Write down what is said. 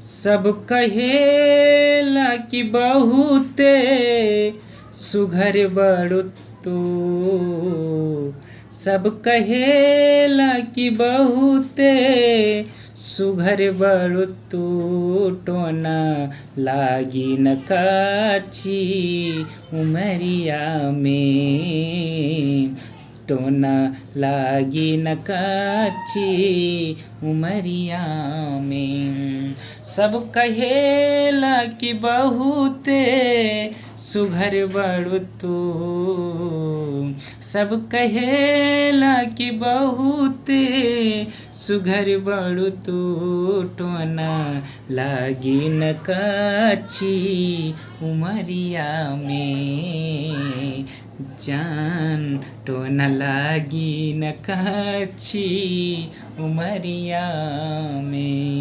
सब कहेला कि बहुते सुघर बड़ु तू। सब कहेला कि बहुते सुघर बड़ु तू। टोना लागी न काची उमरिया में। टोना लागी न काची उमरिया में। सब कहेला कि बहुते सुघर बड़ु तू। सब कहेला कि बहुते सुघर बड़ु तू। टोना लागी न काची उमरिया में। जान टोना लागी न काची उमरिया में।